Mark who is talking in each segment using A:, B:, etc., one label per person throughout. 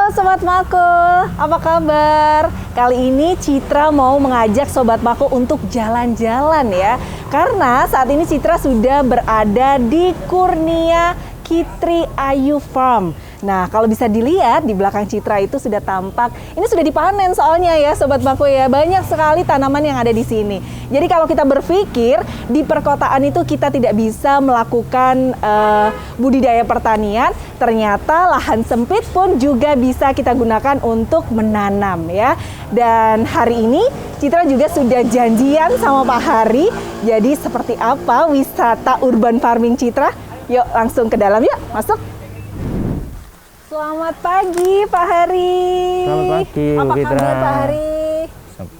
A: Halo Sobat Makul, apa kabar? Kali ini Citra mau mengajak Sobat Makul untuk jalan-jalan ya. Karena saat ini Citra sudah berada di Kurnia Kitri Ayu Farm. Nah, kalau bisa dilihat di belakang Citra itu sudah tampak, ini sudah dipanen soalnya ya Sobat Makul ya. Banyak sekali tanaman yang ada di sini. Jadi kalau kita berpikir di perkotaan itu kita tidak bisa melakukan budidaya pertanian, ternyata lahan sempit pun juga bisa kita gunakan untuk menanam ya. Dan hari ini Citra juga sudah janjian sama Pak Hari. Jadi seperti apa wisata urban farming Citra? Yuk langsung ke dalam yuk, masuk. Selamat pagi Pak Hari.
B: Selamat pagi
A: apa
B: Fitra.
A: kabar Pak Hari?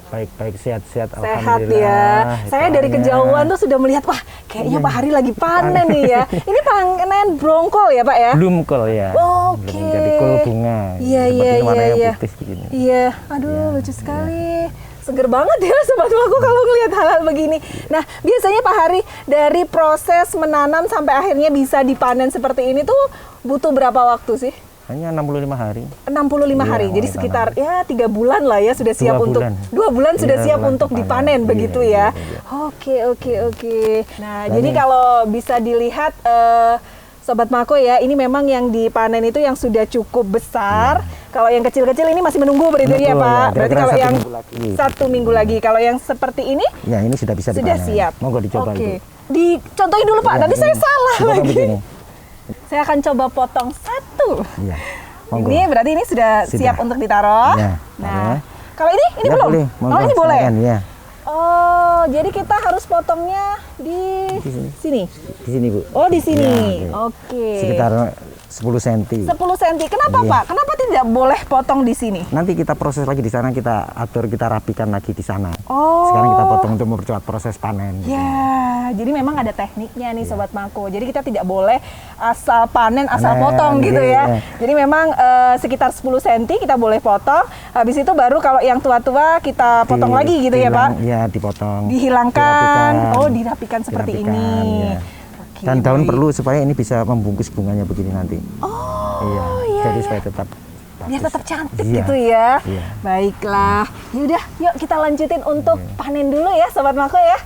B: Baik-baik, sehat-sehat,
A: Sehat
B: alhamdulillah.
A: ya. Saya dari kejauhan tuh sudah melihat, wah kayaknya Pak Hari lagi panen nih ya. Ini panen brongkol ya Pak ya?
B: Belum kol ya.
A: Oke.
B: Jadi kol bunga.
A: Iya,
B: Seperti
A: iya,
B: warnanya
A: iya.
B: putih begini.
A: Iya, aduh lucu sekali. Seger banget ya Sobat Makul kalau ngelihat hal-hal begini. Nah, biasanya Pak Hari dari proses menanam sampai akhirnya bisa dipanen seperti ini tuh butuh berapa waktu sih?
B: Hanya 65 hari.
A: 65 hari,
B: Iya,
A: jadi
B: mulai
A: sekitar ya 3 bulan lah ya sudah siap untuk 2 bulan sudah
B: Iya,
A: siap
B: bulan
A: untuk
B: panen.
A: dipanen
B: Iya,
A: begitu
B: iya,
A: ya.
B: iya.
A: Oke. Nah,
B: Dan
A: jadi
B: ini-
A: kalau bisa dilihat Sobat Mako ya, ini memang yang dipanen itu yang sudah cukup besar. Kalau yang kecil-kecil ini masih menunggu berarti ya
B: Betul,
A: Pak.
B: ya.
A: Berarti
B: Kira-kira
A: kalau
B: 1
A: yang
B: minggu lagi.
A: 1 minggu lagi, kalau yang seperti ini
B: Ya, ini sudah bisa
A: sudah
B: dipanen.
A: siap.
B: Monggo dicoba
A: Oke.
B: itu.
A: Dicontohin dulu Pak,
B: Iya,
A: nanti saya
B: ini.
A: salah
B: Dipotong
A: lagi.
B: begini.
A: Saya akan coba potong 1.
B: Iya. Monggo.
A: Ini berarti ini sudah
B: Sudah.
A: siap untuk ditaruh.
B: Ya,
A: Nah,
B: boleh.
A: kalau ini
B: Ya,
A: belum?
B: boleh.
A: Oh,
B: Monggo,
A: ini boleh.
B: silakan, ya.
A: Oh, jadi kita harus potongnya di
B: Di sini.
A: sini.
B: Di sini, Bu.
A: Oh, di sini.
B: Ya,
A: Oke.
B: Sekitar 10 cm.
A: 10 cm. Kenapa,
B: Iya.
A: Pak? Kenapa tidak boleh potong di sini?
B: Nanti kita proses lagi di sana, kita atur, kita rapikan lagi di sana.
A: Oh.
B: Sekarang kita potong untuk mempercepat proses panen. gitu.
A: Ya, jadi memang ada tekniknya nih Sobat Mako. Jadi kita tidak boleh asal panen, asal
B: Panen,
A: potong gitu ya.
B: iya.
A: Jadi memang sekitar 10 cm kita boleh potong. Habis itu baru kalau yang tua-tua kita potong lagi gitu ya Pak?
B: Iya, dipotong.
A: Dihilangkan.
B: Dirapikan.
A: Oh, dirapikan seperti
B: Dirapikan,
A: ini.
B: ya.
A: Oke,
B: Dan daun
A: baik.
B: perlu supaya ini bisa membungkus bunganya begini nanti.
A: Oh,
B: Iya.
A: iya,
B: Jadi
A: iya.
B: supaya tetap
A: Biar
B: bagus.
A: tetap cantik
B: Iya.
A: gitu ya.
B: Iya.
A: Baiklah. Yaudah, yuk kita lanjutin untuk panen dulu ya Sobat Mako ya.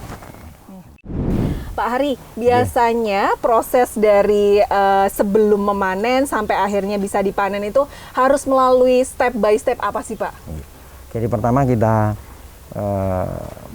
A: Pak Hari, biasanya proses dari sebelum memanen sampai akhirnya bisa dipanen itu harus melalui step by step apa sih Pak?
B: Jadi pertama kita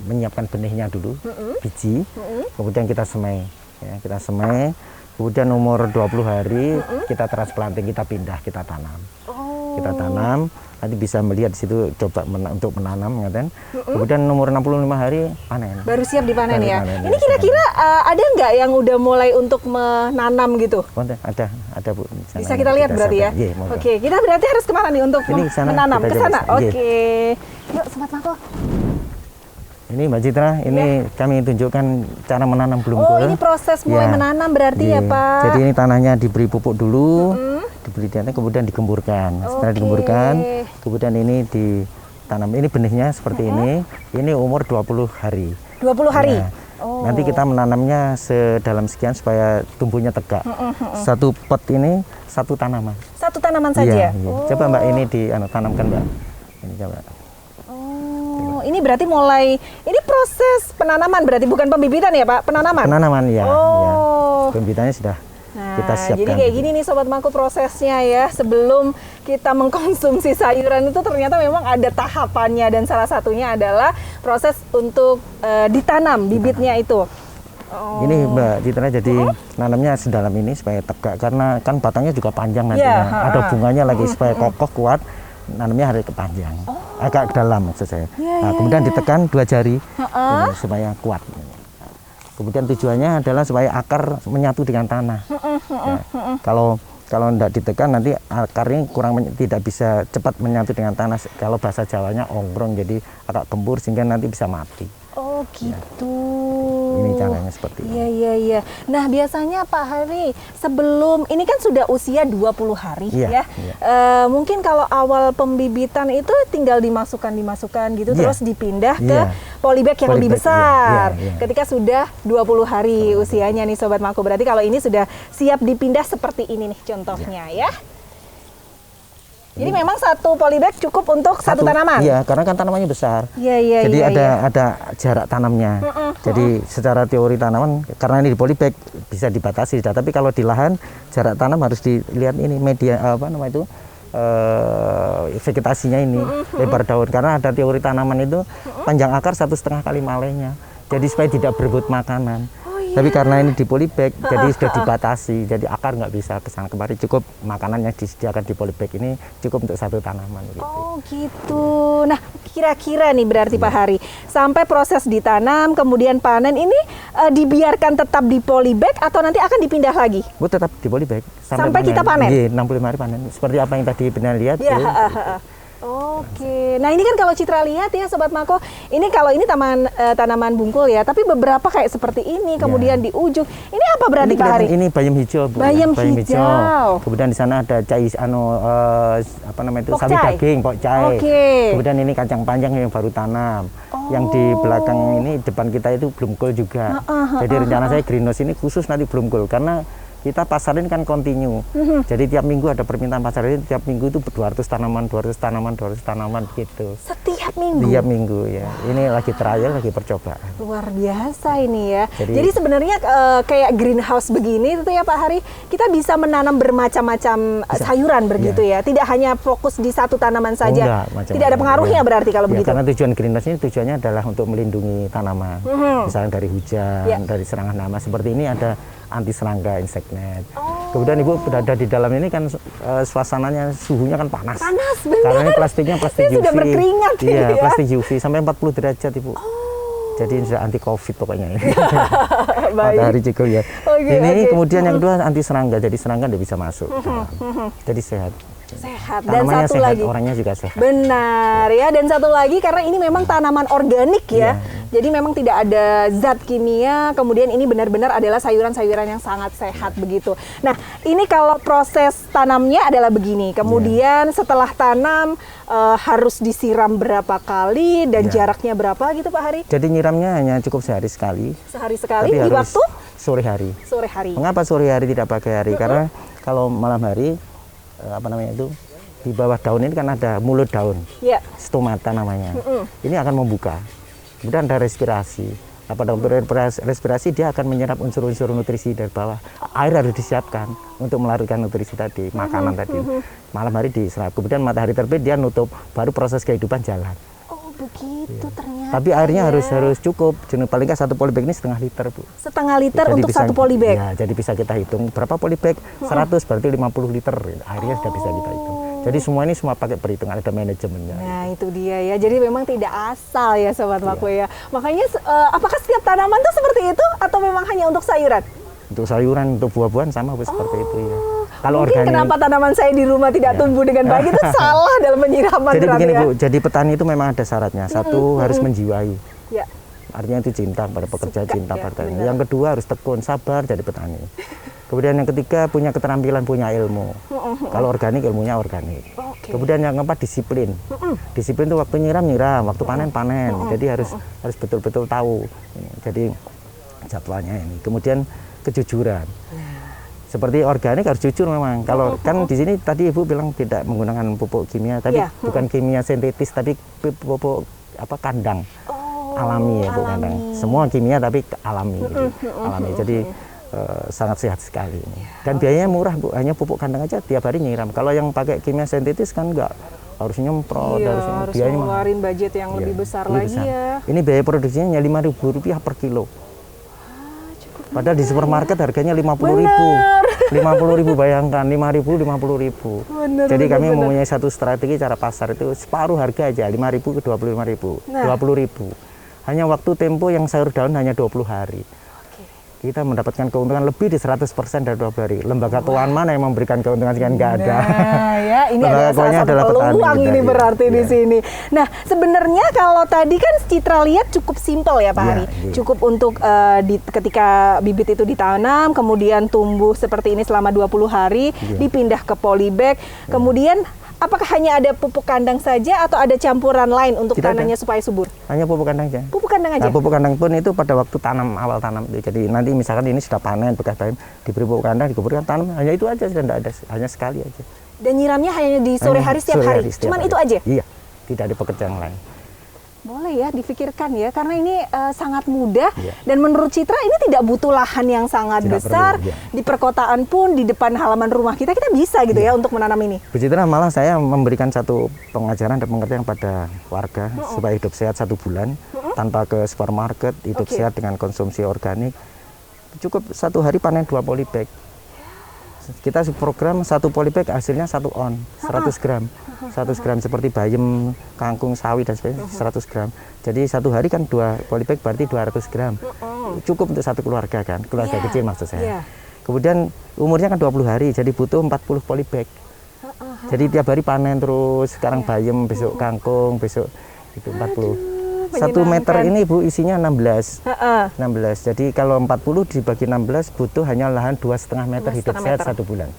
B: menyiapkan benihnya dulu, biji, kemudian kita semai. Ya, kita semai, kemudian umur 20 hari kita transplanting, kita pindah, kita tanam.
A: Oh.
B: Kita tanam, nanti bisa melihat di situ coba untuk menanam, kan? Kemudian umur 65 hari panen.
A: Baru siap dipanen
B: Baru
A: ya.
B: panen,
A: Ini
B: ya,
A: kira-kira ada nggak yang udah mulai untuk menanam gitu?
B: Oh, ada Bu. di sana
A: Bisa
B: yang
A: kita lihat berarti ya?
B: siapkan. Iya, monggo.
A: Oke, kita berarti harus kemana nih untuk
B: Ini sana,
A: menanam?
B: kita
A: Ke
B: coba
A: sana?
B: sana. Iya.
A: Oke. Yuk Sobat Mako.
B: Ini Mbak Citra, ini kami tunjukkan cara menanam
A: Iya. Oh,
B: belungkul.
A: ini proses mulai
B: Ya.
A: menanam berarti ya
B: Iya.
A: Pak?
B: Jadi ini tanahnya diberi pupuk dulu, diberi tanah, kemudian digemburkan. Setelah
A: Oke.
B: digemburkan, kemudian ini ditanam. Ini benihnya seperti ini. Ini umur 20 hari.
A: 20 hari?
B: Nah,
A: Oh.
B: Nanti kita menanamnya dalam sekian supaya tumbuhnya tegak. Satu pot ini satu tanaman.
A: Satu tanaman saja?
B: Iya, iya.
A: Oh.
B: Coba Mbak ini tanamkan Mbak. Ini coba.
A: Oh, ini berarti mulai, ini proses penanaman berarti bukan pembibitan ya Pak? Penanaman?
B: Penanaman ya.
A: Oh.
B: Ya. Pembibitannya sudah kita
A: Nah,
B: siapkan.
A: jadi kayak gini nih Sobat Mako prosesnya ya. Sebelum kita mengkonsumsi sayuran itu ternyata memang ada tahapannya. Dan salah satunya adalah proses untuk ditanam bibitnya itu. Oh.
B: Ini Mbak Citra, jadi nanamnya sedalam ini supaya tegak. Karena kan batangnya juga panjang nantinya.
A: Iya,
B: Ada bunganya lagi supaya kokoh, kuat. Nanamnya harus kepanjang. Agak dalam maksud saya.
A: Iya,
B: Nah,
A: iya,
B: kemudian
A: iya.
B: ditekan 2 jari ini, supaya kuat. Kemudian tujuannya adalah supaya akar menyatu dengan tanah. Ya, kalau tidak ditekan nanti akarnya tidak bisa cepat menyatu dengan tanah. Kalau bahasa Jawanya ongkrong, jadi agak gembur sehingga nanti bisa mati.
A: Oh gitu.
B: Ini caranya seperti ini.
A: Iya. Nah biasanya Pak Hari sebelum ini kan sudah usia 20 hari
B: Iya,
A: ya.
B: iya.
A: Mungkin kalau awal pembibitan itu tinggal dimasukkan gitu
B: Iya.
A: terus dipindah ke
B: Iya.
A: polybag yang lebih
B: Polybag,
A: besar.
B: iya.
A: Ketika sudah 20 hari usianya nih Sobat Mako. Berarti kalau ini sudah siap dipindah seperti ini nih contohnya ya. Jadi memang satu polybag cukup untuk satu tanaman?
B: Iya, karena kan tanamannya besar.
A: Iya.
B: Jadi ada jarak tanamnya. Jadi secara teori tanaman, karena ini di polybag bisa dibatasi. Tapi kalau di lahan, jarak tanam harus dilihat ini media vegetasinya ini, lebar daun. Karena ada teori tanaman itu panjang akar 1,5 kali malainya. Jadi supaya tidak berebut makanan. Tapi karena ini di polybag, jadi sudah dibatasi. Jadi akar nggak bisa kesana kemari. Cukup makanan yang disediakan di polybag ini cukup untuk satu tanaman. Gitu.
A: Oh gitu. Nah kira-kira nih berarti Pak Hari, sampai proses ditanam kemudian panen ini dibiarkan tetap di polybag atau nanti akan dipindah lagi?
B: Bu tetap di polybag
A: sampai kita panen?
B: Iya, 65 hari panen. Seperti apa yang tadi benar lihat.
A: Ya, Oke, nah ini kan kalau Citra lihat ya Sobat Mako, ini kalau ini tanaman bungkul ya, tapi beberapa kayak seperti ini, kemudian di ujung, ini apa berarti Pak Hari?
B: Ini bayam hijau, Bu.
A: Bayam hijau.
B: Kemudian di sana ada sawi daging, pokcai. Kemudian ini kacang panjang yang baru tanam. Yang di belakang ini, depan kita itu blumkol juga. Jadi rencana saya greenhouse ini khusus nanti blumkol, karena kita pasarin kan kontinu. Jadi tiap minggu ada permintaan pasar ini, tiap minggu itu 200 tanaman gitu.
A: Setiap minggu?
B: Tiap minggu ya. Ini lagi trial, lagi percobaan.
A: Luar biasa ini ya. Jadi sebenarnya kayak greenhouse begini itu ya Pak Hari, kita bisa menanam bermacam-macam sayuran begitu ya. Tidak hanya fokus di satu tanaman saja. Tidak ada pengaruhnya berarti kalau begitu.
B: Karena tujuan greenhouse ini tujuannya adalah untuk melindungi tanaman. Misalnya dari hujan, dari serangan hama. Seperti ini ada anti serangga, insect net. Kemudian Ibu berada di dalam ini kan suasananya, suhunya kan panas.
A: Panas, benar.
B: Karena ini plastiknya plastik UV.
A: Sudah berkeringat.
B: Iya, plastik UV sampai 40 derajat Ibu. Jadi sudah anti COVID pokoknya ini. Matahari cikul ya. Ini kemudian yang kedua anti serangga, jadi serangga tidak bisa masuk. Jadi sehat.
A: Sehat. Dan satu
B: sehat,
A: lagi,
B: orangnya juga sehat.
A: Benar ya. Dan satu lagi karena ini memang tanaman organik ya. Jadi memang tidak ada zat kimia. Kemudian ini benar-benar adalah sayuran-sayuran yang sangat sehat begitu. Nah, ini kalau proses tanamnya adalah begini. Kemudian setelah tanam harus disiram berapa kali dan jaraknya berapa gitu Pak Hari?
B: Jadi nyiramnya hanya cukup sehari sekali.
A: Sehari sekali di waktu?
B: Sore hari.
A: Sore hari.
B: Mengapa sore hari tidak pagi hari? Karena kalau malam hari di bawah daun ini kan ada mulut daun, stomata namanya. Ini akan membuka, kemudian ada respirasi. Pada waktu respirasi dia akan menyerap unsur-unsur nutrisi dari bawah. Air harus disiapkan untuk melarutkan nutrisi tadi, makanan tadi. Malam hari diserap, kemudian matahari terbit dia nutup, baru proses kehidupan jalan.
A: Oh begitu ternyata.
B: Tapi airnya harus cukup. Paling nggak satu polybag ini 0,5 liter Bu.
A: 0,5 liter untuk satu polybag.
B: Ya, jadi bisa kita hitung berapa polybag? 100 berarti 50 liter. Airnya sudah bisa kita hitung. Jadi semua ini pakai perhitungan, ada manajemennya.
A: Nah itu dia ya. Jadi memang tidak asal ya Sobat Mako ya. Makanya apakah setiap tanaman tuh seperti itu atau memang hanya untuk sayuran?
B: Untuk sayuran, untuk buah-buahan sama seperti itu ya. Kalau
A: mungkin organik, kenapa tanaman saya di rumah tidak tumbuh dengan baik itu salah dalam penyiraman.
B: Jadi begini Bu, jadi petani itu memang ada syaratnya. Satu harus menjiwai. Artinya itu cinta pada pekerja, cinta pada petani. Yang kedua harus tekun, sabar jadi petani. Kemudian yang ketiga punya keterampilan, punya ilmu. Kalau organik ilmunya organik. Kemudian yang keempat disiplin. Disiplin itu waktu nyiram, waktu panen. Jadi harus betul-betul tahu. Jadi jadwalnya ini. Kemudian kejujuran. Seperti organik harus jujur memang. Kalau kan di sini tadi Ibu bilang tidak menggunakan pupuk kimia, tapi bukan kimia sintetis, tapi pupuk kandang. Alami ya Bu, kandang. Semua kimia tapi alami. Alami. Jadi sangat sehat sekali. Dan biayanya murah Bu, hanya pupuk kandang aja tiap hari nyiram. Kalau yang pakai kimia sintetis kan enggak, harus nyemprot, harus
A: ngeluarin budget yang lebih besar lagi ya.
B: Ini biaya produksinya hanya Rp5.000 per kilo. Padahal di supermarket harganya Rp50.000. Rp50.000 bayangkan, Rp5.000, Rp50.000. Jadi kami mempunyai satu strategi cara pasar itu separuh harga aja, Rp5.000 ke Rp25.000. Rp20.000. Hanya waktu tempo yang sayur daun hanya 20 hari. Kita mendapatkan keuntungan lebih di 100% dari 20 hari. Lembaga keuangan mana yang memberikan keuntungan sekian? Nggak ada.
A: Nah, ya, ini adalah salah satu peluang ini berarti di sini. Nah, sebenarnya kalau tadi kan Citra lihat cukup simpel ya Pak Hari. Cukup untuk ketika bibit itu ditanam, kemudian tumbuh seperti ini selama 20 hari, dipindah ke polybag, kemudian apakah hanya ada pupuk kandang saja atau ada campuran lain untuk tanahnya supaya subur?
B: Hanya pupuk kandang aja.
A: Pupuk kandang aja?
B: Nah, pupuk kandang pun itu pada waktu awal tanam. Jadi nanti misalkan ini sudah panen, bekas panen, diberi pupuk kandang, dikuburkan tanam, hanya itu aja, tidak ada, hanya sekali aja.
A: Dan nyiramnya hanya di sore hari setiap
B: sore
A: hari.
B: setiap
A: Cuman
B: hari.
A: itu aja.
B: Iya, tidak ada pekerjaan lain.
A: Boleh ya difikirkan ya, karena ini sangat mudah
B: Iya.
A: dan menurut Citra ini tidak butuh lahan yang sangat
B: Tidak
A: besar.
B: perlu, iya.
A: Di perkotaan pun di depan halaman rumah kita bisa gitu ya untuk menanam ini.
B: Bu Citra, malah saya memberikan satu pengajaran dan pengertian pada warga supaya hidup sehat 1 bulan tanpa ke supermarket, hidup
A: Oke.
B: sehat dengan konsumsi organik. Cukup 1 hari panen 2 polybag. Kita program 1 polybag hasilnya 1 on, 100 gram. 100 gram seperti bayam, kangkung, sawi dan sebagainya 100 gram. Jadi 1 hari kan 2 polybag berarti 200 gram. Cukup untuk 1 keluarga kan, keluarga
A: Iya.
B: kecil maksud saya.
A: Iya.
B: Kemudian umurnya kan 20 hari, jadi butuh 40 polybag. Jadi tiap hari panen terus, sekarang bayam, besok kangkung, besok itu 40. 1 meter
A: menyenangkan.
B: ini Bu isinya 16.
A: Heeh.
B: 16. Jadi kalau 40 dibagi 16 butuh hanya lahan 2,5 meter hidup
A: 2,5
B: sehat
A: meter.
B: 1 bulan.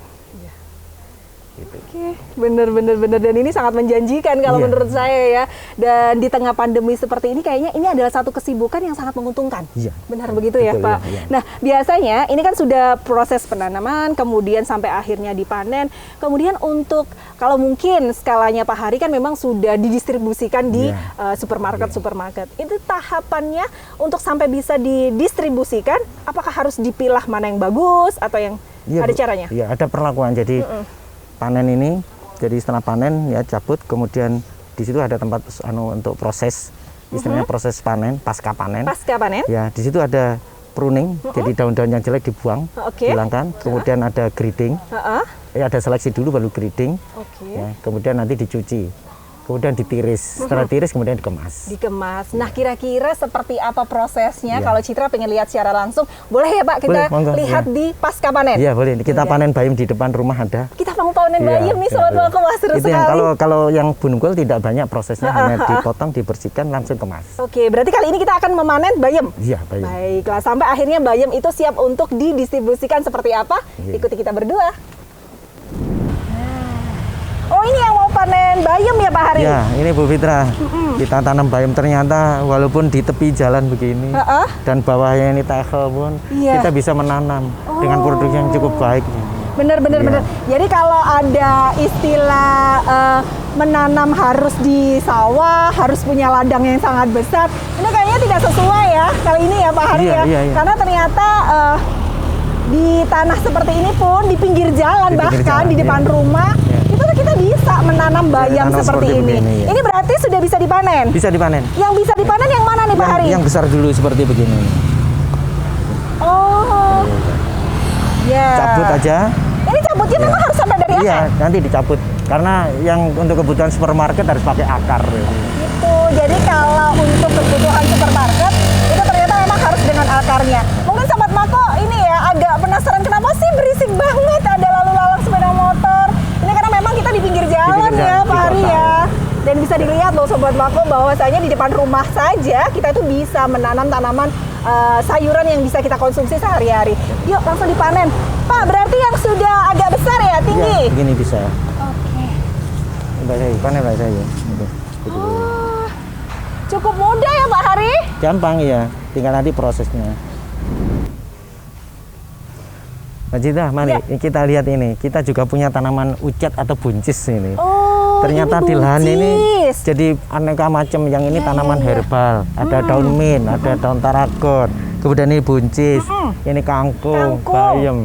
B: Gitu.
A: Oke, bener dan ini sangat menjanjikan kalau
B: Iya.
A: menurut saya ya. Dan di tengah pandemi seperti ini kayaknya ini adalah satu kesibukan yang sangat menguntungkan.
B: Iya.
A: Benar begitu ya
B: Betul,
A: Pak.
B: iya, iya.
A: Nah biasanya ini kan sudah proses penanaman, kemudian sampai akhirnya dipanen. Kemudian untuk kalau mungkin skalanya Pak Hari kan memang sudah didistribusikan di
B: Iya.
A: supermarket. Itu tahapannya untuk sampai bisa didistribusikan, apakah harus dipilah mana yang bagus atau yang
B: Iya,
A: ada
B: Bu.
A: caranya?
B: Iya, ada perlakuan. Jadi panen ini, jadi setelah panen ya cabut, kemudian di situ ada tempat untuk proses, istilahnya proses panen, pasca panen.
A: Pasca panen?
B: Ya, di situ ada pruning, jadi daun-daun yang jelek dibuang,
A: Oke.
B: hilangkan. Kemudian ada grading,
A: Heeh.
B: ada seleksi dulu baru grading.
A: Oke.
B: Ya, kemudian nanti dicuci, kemudian ditiris. Setelah tiris kemudian dikemas.
A: Dikemas. Nah, kira-kira seperti apa prosesnya?
B: Iya.
A: Kalau Citra pengen lihat secara langsung, boleh ya Pak kita
B: Boleh, monggo,
A: lihat
B: iya.
A: di pasca panen?
B: Iya boleh. Kita
A: Iya.
B: panen bayam di depan rumah ada.
A: Kita mau panen
B: Iya,
A: bayam nih
B: iya,
A: Sobat
B: iya.
A: Mako, wah seru
B: Itu yang
A: sekali.
B: kalau yang bunggul tidak banyak prosesnya, hanya dipotong, dibersihkan, langsung kemas.
A: Oke, berarti kali ini kita akan memanen bayam.
B: Iya bayam.
A: Baiklah, sampai akhirnya bayam itu siap untuk didistribusikan seperti apa?
B: Iya.
A: Ikuti kita berdua. Oh, ini yang mau panen bayam ya Pak Hari?
B: Ya, ini Bu Fitra. Kita tanam bayam ternyata walaupun di tepi jalan begini
A: Heeh.
B: dan bawahnya ini tehel pun
A: Iya.
B: kita bisa menanam dengan produksi yang cukup baik.
A: Bener.
B: Iya.
A: Jadi kalau ada istilah menanam harus di sawah, harus punya ladang yang sangat besar, ini kayaknya tidak sesuai ya kali ini ya Pak Hari
B: Iya,
A: ya.
B: iya, iya.
A: Karena ternyata di tanah seperti ini pun di pinggir jalan,
B: Di pinggir
A: bahkan
B: jalan,
A: di depan
B: iya.
A: rumah,
B: Iya.
A: itu kita bisa menanam bayam
B: tanam
A: seperti
B: seperti
A: ini.
B: begini, iya.
A: Ini berarti sudah bisa dipanen.
B: Bisa dipanen.
A: Yang bisa dipanen yang mana nih Pak Hari?
B: Yang besar dulu seperti begini.
A: Oh, ya.
B: Cabut aja.
A: Ini cabutnya memang harus sampai dari
B: Iya,
A: akar.
B: nanti dicabut. Karena yang untuk kebutuhan supermarket harus pakai akar.
A: Gitu. Jadi kalau untuk kebutuhan supermarket itu ternyata memang harus dengan akarnya. Mungkin Sobat Mako ini ya agak penasaran kenapa sih berisik banget ada lalu lalang sepeda motor. Ini karena memang kita di pinggir jalan
B: pinggir
A: ya
B: jalan, di
A: Pak Hari
B: kota,
A: ya. Dan bisa dilihat loh Sobat Mako bahwasanya di depan rumah saja kita itu bisa menanam tanaman sayuran yang bisa kita konsumsi sehari-hari. Yuk langsung dipanen. Pak, berarti yang sudah agak besar ya, tinggi?
B: Ya, begini bisa.
A: Oke.
B: Panen Pak saya.
A: Oh, cukup mudah ya Pak Hari?
B: Gampang ya, tinggal nanti prosesnya. Mbak Citra, mari
A: Ya.
B: kita lihat ini. Kita juga punya tanaman ucat atau buncis ini.
A: Oh,
B: Ternyata
A: ini
B: di lahan ini
A: buncis.
B: jadi aneka macam. Yang ini
A: Ya,
B: tanaman
A: ya, ya.
B: herbal, ada daun mint, ada daun taragon. Kemudian ini buncis, ini kangkung,
A: Kangkung.
B: bayam.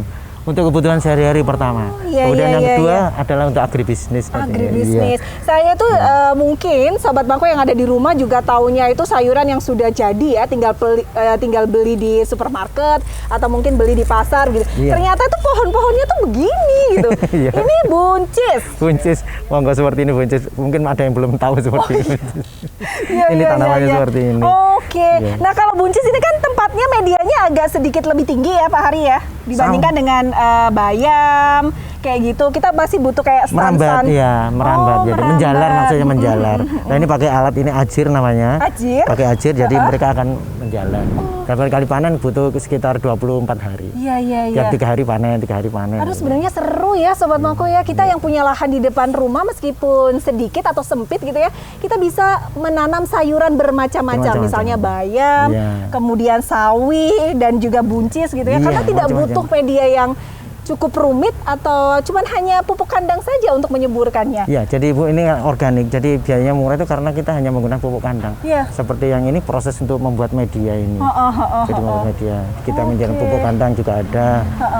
B: Untuk kebutuhan sehari-hari pertama.
A: iya,
B: Kemudian
A: iya,
B: yang
A: iya,
B: kedua
A: iya.
B: adalah untuk agribisnis.
A: Agribisnis.
B: Iya.
A: Saya tuh mungkin Sobat Mako yang ada di rumah juga taunya itu sayuran yang sudah jadi ya, tinggal beli di supermarket atau mungkin beli di pasar gitu.
B: Iya.
A: Ternyata tuh pohon-pohonnya tuh begini gitu.
B: Iya.
A: Ini buncis.
B: Buncis, monggo seperti ini buncis. Mungkin ada yang belum tahu seperti ini.
A: Iya,
B: Ini
A: iya,
B: tanamannya
A: iya, iya.
B: seperti ini.
A: Oke.
B: Iya.
A: Nah, kalau buncis ini kan tempatnya medianya agak sedikit lebih tinggi ya Pak Hari ya dibandingkan dengan bayam kayak gitu. Kita masih butuh kayak
B: Merambat, ya, merambat.
A: Oh,
B: Jadi
A: merambat.
B: menjalar maksudnya menjalar. Nah ini pakai alat ini ajir namanya.
A: Ajir?
B: Pakai ajir, jadi mereka akan menjalar. Dan kali panen butuh sekitar 24 hari.
A: Iya, iya, iya.
B: Tiap 3 hari panen, 3 hari panen.
A: Aduh sebenarnya seru ya Sobat Mako ya. Kita yang punya lahan di depan rumah meskipun sedikit atau sempit gitu ya, kita bisa menanam sayuran bermacam-macam.
B: Bermacam-macam.
A: Misalnya bayam,
B: Iya.
A: kemudian sawi dan juga buncis gitu ya.
B: Iya,
A: Karena tidak
B: macam-macam.
A: butuh media yang cukup rumit atau cuman hanya pupuk kandang saja untuk menyuburkannya?
B: Ya, jadi Ibu ini organik. Jadi biayanya murah itu karena kita hanya menggunakan pupuk kandang.
A: Iya.
B: Seperti yang ini proses untuk membuat media ini. Jadi membuat media. Kita menjalankan pupuk kandang juga ada.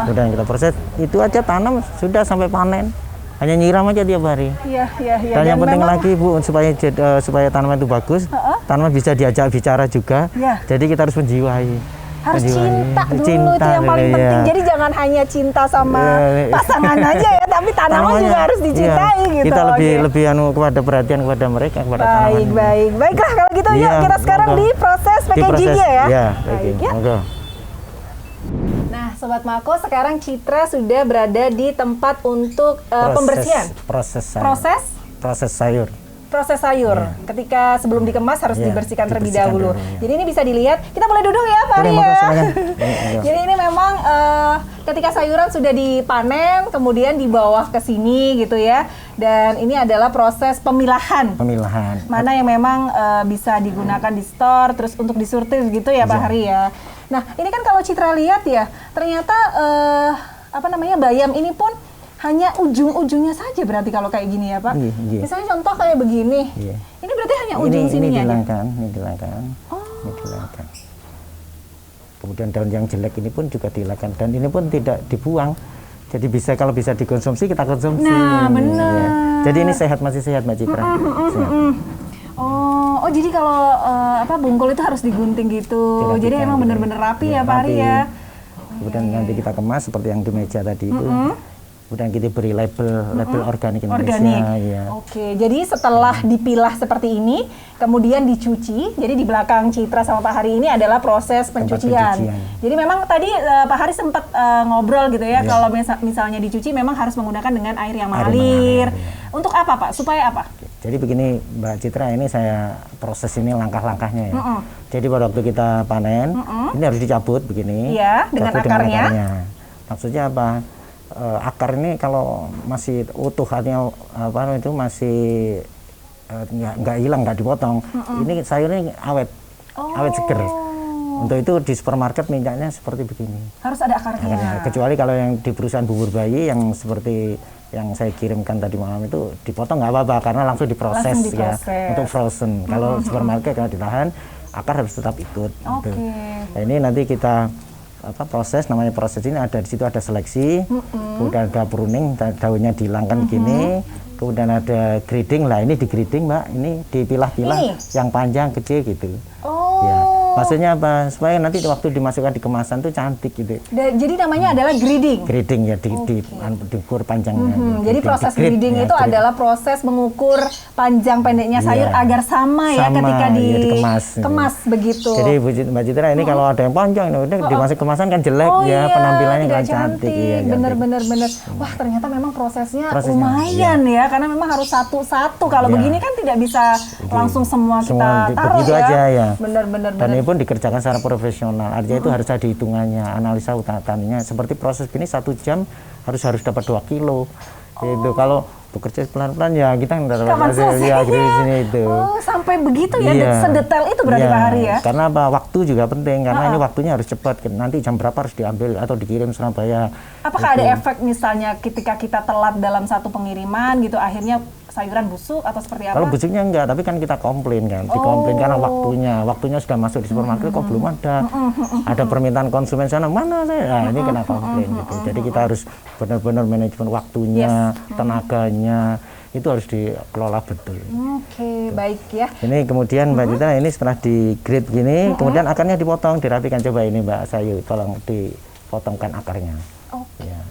B: Kemudian kita proses itu aja tanam sudah sampai panen. Hanya nyiram aja tiap hari.
A: Iya.
B: Dan yang penting lagi Bu supaya tanaman itu bagus, tanaman bisa diajak bicara juga.
A: Iya.
B: Jadi kita harus menjiwai.
A: Harus cinta dulu, itu yang
B: Cinta
A: paling
B: dulu,
A: penting.
B: ya.
A: Jadi jangan hanya cinta sama pasangan aja ya, tapi tanaman juga harus dicintai gitu.
B: Kita
A: Oke.
B: lebih kepada perhatian kepada mereka, kepada tanaman.
A: Baiklah kalau gitu yuk
B: Iya,
A: kita sekarang
B: monggo.
A: di proses packaging-nya ya.
B: Iya,
A: Baik
B: packing.
A: ya.
B: Monggo.
A: Nah, Sobat Mako, sekarang Citra sudah berada di tempat untuk pembersihan.
B: Proses sayur.
A: Proses sayur. Ketika sebelum dikemas harus
B: Iya,
A: dibersihkan terlebih
B: dibersihkan
A: dahulu.
B: dulu, ya.
A: Jadi ini bisa dilihat. Kita boleh duduk ya, Pak Ari
B: Boleh, monggo,
A: ya.
B: silakan.
A: Jadi ini memang ketika sayuran sudah dipanen, kemudian dibawa ke sini gitu ya. Dan ini adalah proses pemilahan. Mana yang memang bisa digunakan di store, terus untuk disortir gitu ya, Pak Hari ya. Nah, ini kan kalau Citra lihat ya, ternyata bayam ini pun hanya ujung-ujungnya saja berarti kalau kayak gini ya Pak.
B: Iya.
A: Misalnya contoh kayak begini.
B: Iya.
A: Ini berarti hanya ujung sininya aja.
B: Ini dilangkan. Ini dilangkan. Kemudian daun yang jelek ini pun juga dilangkan dan ini pun tidak dibuang. Jadi kalau bisa dikonsumsi kita konsumsi.
A: Nah, benar.
B: Ya. Jadi ini masih sehat Mbak Citra.
A: Oh, jadi kalau bungkul itu harus digunting gitu. Jadi emang benar-benar rapi ya Pak Ari ya.
B: Kemudian nanti kita kemas seperti yang di meja tadi itu. Kemudian kita beri label organik Indonesia. Ya.
A: Oke, jadi setelah dipilah seperti ini, kemudian dicuci. Jadi di belakang Citra sama Pak Hari ini adalah proses pencucian. Jadi memang tadi Pak Hari sempat ngobrol gitu ya, kalau misalnya dicuci memang harus menggunakan dengan air yang mengalir. Untuk apa Pak? Supaya apa?
B: Jadi begini Mbak Citra, ini saya proses ini langkah-langkahnya ya. Jadi pada waktu kita panen, ini harus dicabut begini.
A: Iya, dengan akarnya.
B: Maksudnya apa? Akar ini kalau masih utuh, artinya itu masih nggak hilang, nggak dipotong. Ini sayurnya awet seger. Untuk itu di supermarket mintanya seperti begini.
A: Harus ada akarnya.
B: Kecuali kalau yang di perusahaan bubur bayi yang seperti yang saya kirimkan tadi malam itu dipotong nggak apa-apa karena langsung diproses. Ya untuk frozen. Kalau supermarket kalau ditahan akar harus tetap ikut. Gitu. Nah, ini nanti kita proses, namanya proses ini ada di situ ada seleksi, kemudian ada pruning, daunnya dihilangkan gini, kemudian ada grading. Lah ini di grading Mbak, ini dipilah-pilah yang panjang kecil gitu. Ya. Maksudnya apa? Supaya nanti waktu dimasukkan di kemasan tuh cantik gitu.
A: Jadi namanya adalah grading.
B: Grading ya, diukur panjangnya.
A: Jadi proses grading itu adalah proses mengukur panjang pendeknya sayur agar sama ya ketika dikemas begitu.
B: Jadi Mbak Citra ini kalau ada yang panjang, udah dimasuk kemasan kan jelek ya, penampilannya kan cantik.
A: Bener. Wah ternyata memang prosesnya lumayan ya, karena memang harus satu-satu. Kalau begini kan tidak bisa langsung semua kita taruh
B: begitu
A: ya.
B: Aja ya.
A: Bener.
B: Dan ini pun dikerjakan secara profesional, artinya itu harus ada hitungannya, analisa taninya. Seperti proses gini 1 jam harus dapat 2 kilo. Itu kalau bekerja pelan-pelan ya kita nggak dapat hasil ya di sini itu.
A: Oh, sampai begitu ya, sedetail itu berarti Pak Hari ya.
B: Karena waktu juga penting, karena ini waktunya harus cepat. Nanti jam berapa harus diambil atau dikirim Surabaya.
A: Apakah ada efek misalnya ketika kita telat dalam satu pengiriman gitu, akhirnya sayuran busuk atau seperti apa?
B: Kalau busuknya enggak, tapi kan kita komplain kan, dikomplain karena waktunya sudah masuk di supermarket kok belum ada. Ada permintaan konsumen sana, mana saya? Nah, ini kena komplain gitu. Jadi kita harus benar-benar manajemen waktunya, tenaganya, itu harus dikelola betul.
A: Oke, baik ya.
B: Ini kemudian Mbak Citra, ini setelah di grade gini, kemudian akarnya dipotong, dirapikan. Coba ini Mbak Sayu, tolong dipotongkan akarnya. Ya.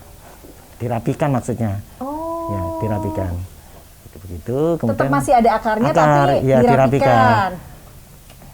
B: Dirapikan maksudnya. Ya, dirapikan. Begitu, kemudian
A: tetap masih ada akarnya tapi
B: ya, dirapikan.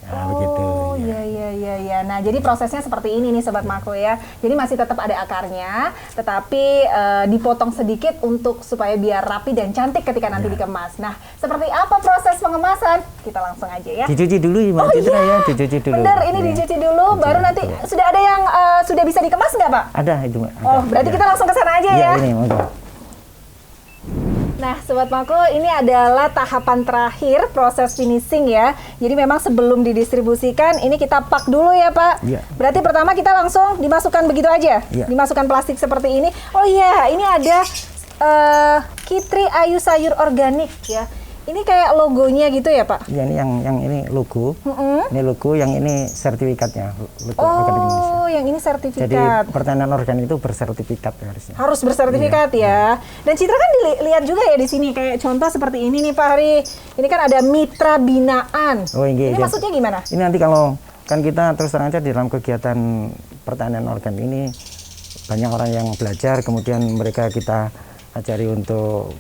A: Nah, begitu. Iya. Nah, jadi prosesnya seperti ini nih Sobat Mako ya. Jadi masih tetap ada akarnya, tetapi dipotong sedikit untuk supaya biar rapi dan cantik ketika nanti dikemas. Nah, seperti apa proses pengemasan? Kita langsung aja ya.
B: Dicuci dulu Mbak Citra ya, dicuci dulu.
A: Benar, ini dicuci dulu, baru nanti sudah ada yang sudah bisa dikemas nggak Pak?
B: Ada itu Mbak.
A: Oh, berarti kita langsung ke sana aja ya.
B: Iya, ini monggo.
A: Nah, Sobat Mako, ini adalah tahapan terakhir proses finishing ya. Jadi memang sebelum didistribusikan, ini kita pak dulu ya Pak.
B: Iya.
A: Berarti pertama kita langsung dimasukkan begitu aja?
B: Iya.
A: Dimasukkan plastik seperti ini. Oh iya, ini ada Kitri Ayu Sayur Organik ya. Ini kayak logonya gitu ya Pak?
B: Ya, ini yang ini logo. Ini logo, yang ini sertifikatnya. Logo Organik Indonesia.
A: Oh, yang ini sertifikat.
B: Jadi pertanian organik itu bersertifikat harusnya.
A: Harus bersertifikat ya. Dan Citra kan dilihat juga ya di sini kayak contoh seperti ini nih Pak Hari. Ini kan ada mitra binaan.
B: Oh,
A: Ini
B: iya.
A: maksudnya gimana?
B: Ini nanti kalau kan kita terus terang aja di dalam kegiatan pertanian organik ini banyak orang yang belajar, kemudian mereka kita ajari untuk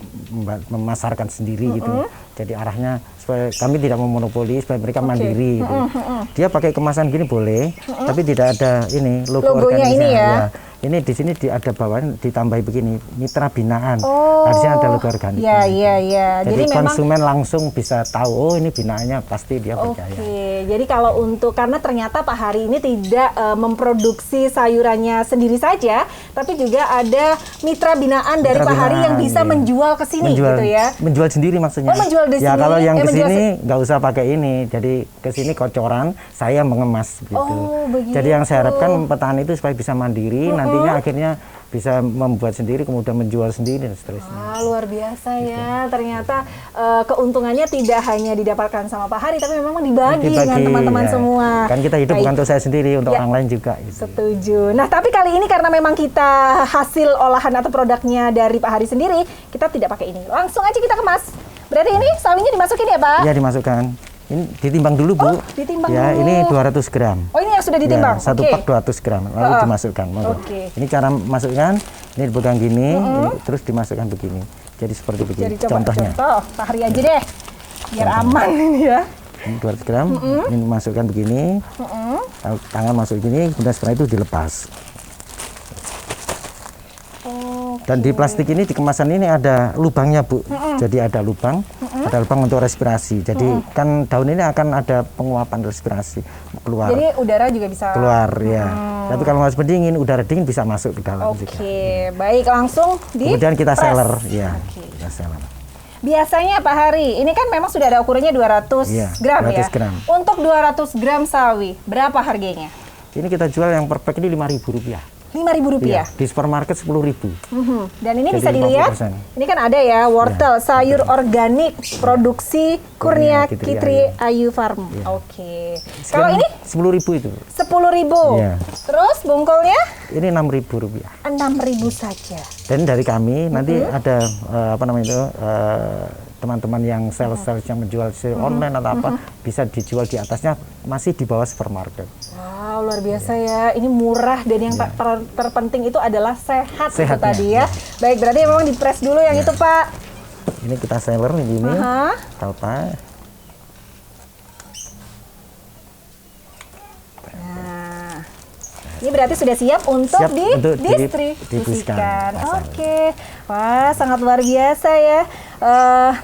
B: memasarkan sendiri gitu. Jadi arahnya supaya kami tidak memonopoli, supaya mereka mandiri gitu. Dia pakai kemasan gini boleh, tapi tidak ada ini logo
A: Logonya
B: organisasi.
A: ini ya?
B: Ini di sini ada bawaan ditambahi begini, mitra binaan.
A: Oh,
B: Harusnya ada logo organik.
A: Iya.
B: Jadi
A: memang
B: konsumen langsung bisa tahu, oh ini binaannya, pasti dia percaya.
A: Oke, jadi kalau untuk karena ternyata Pak Hari ini tidak memproduksi sayurannya sendiri saja, tapi juga ada mitra binaan dari Pak Hari yang bisa
B: iya.
A: menjual ke sini gitu ya.
B: Menjual sendiri maksudnya.
A: Oh, menjual di
B: ya,
A: sini.
B: kalau yang ke
A: menjual
B: sini nggak usah pakai ini. Jadi ke sini kocoran, saya mengemas gitu.
A: Oh, begitu.
B: Jadi yang saya harapkan petani itu supaya bisa mandiri, nantinya akhirnya bisa membuat sendiri, kemudian menjual sendiri dan seterusnya.
A: Wah, luar biasa ya. Ternyata keuntungannya tidak hanya didapatkan sama Pak Hari, tapi memang dibagi dengan teman-teman
B: ya.
A: semua.
B: Kan kita hidup
A: Baik.
B: bukan untuk saya sendiri, untuk
A: Ya.
B: orang lain juga. Gitu.
A: Setuju. Nah, tapi kali ini karena memang kita hasil olahan atau produknya dari Pak Hari sendiri, kita tidak pakai ini. Langsung aja kita kemas. Berarti ini sawinya dimasukin ya, Pak?
B: Ya, dimasukkan. Ini ditimbang dulu, Bu.
A: Oh, ditimbang
B: ya,
A: dulu.
B: ini 200 gram.
A: Oh, ini yang sudah ditimbang?
B: Ya, satu
A: Oke.
B: pak 200 gram, lalu dimasukkan. Monggo.
A: Oke.
B: Ini cara masukkan, ini dipegang gini, ini terus dimasukkan begini. Jadi seperti begini.
A: Jadi coba
B: Contohnya.
A: contoh, Pak Hari aja deh. Biar aman ini ya.
B: Ini 200 gram, ini masukkan begini. Tangan masuk gini, kemudian setelah itu dilepas. Dan di plastik ini, di kemasan ini ada lubangnya, Bu. Jadi ada lubang untuk respirasi. Jadi kan daun ini akan ada penguapan respirasi keluar.
A: Jadi udara juga bisa
B: Keluar ya. Tapi kalau masih pendingin, udara dingin bisa masuk ke dalam juga.
A: Oke, baik, langsung di
B: Kemudian kita
A: press.
B: seller, ya.
A: Oke.
B: Kita seller.
A: Biasanya Pak Hari, ini kan memang sudah ada ukurannya 200
B: Iya,
A: gram
B: 200
A: ya.
B: gram.
A: Untuk 200 gram sawi, berapa harganya?
B: Ini kita jual yang per pack ini Rp5.000.
A: Rp5.000.
B: Iya, di supermarket 10.000.
A: Dan ini
B: Jadi
A: bisa dilihat,
B: 50%.
A: ini kan ada ya wortel sayur organik produksi Kurnia
B: Kitri
A: Kitri Ayu Farm. Oke. Kalau ini
B: 10.000 itu.
A: 10.000.
B: Iya.
A: Terus bungkulnya
B: Ini Rp6.000.
A: 6.000 saja.
B: Dan dari kami nanti ada apa namanya itu teman-teman yang sales yang menjual online atau apa bisa dijual di atasnya masih di bawah supermarket.
A: Wow, luar biasa ya. Ini murah dan yang terpenting itu adalah sehat itu
B: Sehatnya,
A: tadi ya. Baik, berarti memang di-press dulu yang itu, Pak.
B: Ini kita seller begini.
A: Aha.
B: Kalpa.
A: Nah, ini berarti sudah siap untuk
B: Siap untuk
A: didistribusikan.
B: didistribusikan.
A: Oke, wah sangat luar biasa ya.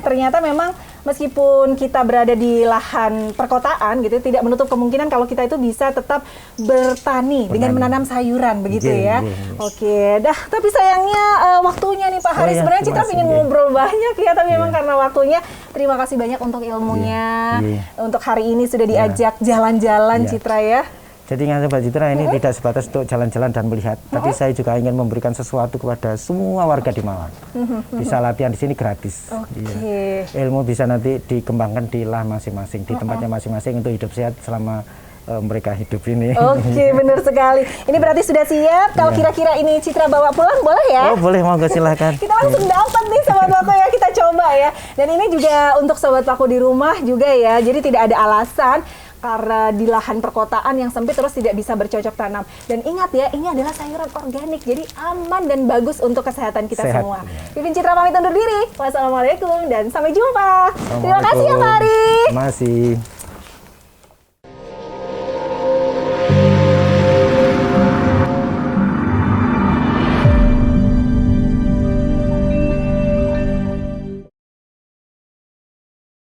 A: Ternyata memang meskipun kita berada di lahan perkotaan gitu, tidak menutup kemungkinan kalau kita itu bisa tetap bertani dengan menanam sayuran begitu ya. Oke, dah. Tapi sayangnya waktunya nih Pak Hari.
B: ya,
A: Sebenarnya Citra
B: terima
A: ingin
B: kasih.
A: ngobrol banyak ya, tapi memang karena waktunya. Terima kasih banyak untuk ilmunya. Untuk hari ini sudah diajak jalan-jalan Citra ya.
B: Jadi ingat Mbak Citra, ini tidak sebatas untuk jalan-jalan dan melihat, tapi saya juga ingin memberikan sesuatu kepada semua warga di Malang. Bisa latihan di sini gratis.
A: Oke.
B: Ilmu bisa nanti dikembangkan di lahan masing-masing, di tempatnya masing-masing untuk hidup sehat selama mereka hidup ini.
A: Oke, benar sekali. Ini berarti sudah siap. Kalau kira-kira ini Citra bawa pulang, boleh ya?
B: Oh boleh, monggo silakan.
A: Kita langsung dapat nih Sobat Mako ya, kita coba ya. Dan ini juga untuk Sobat Mako di rumah juga ya. Jadi tidak ada alasan karena di lahan perkotaan yang sempit terus tidak bisa bercocok tanam. Dan ingat ya, ini adalah sayuran organik, jadi aman dan bagus untuk kesehatan kita
B: Sehat,
A: semua.
B: ya.
A: Pipin Citra pamit undur diri. Wassalamualaikum dan sampai jumpa. Terima kasih ya Pak Hari.
B: Terima kasih.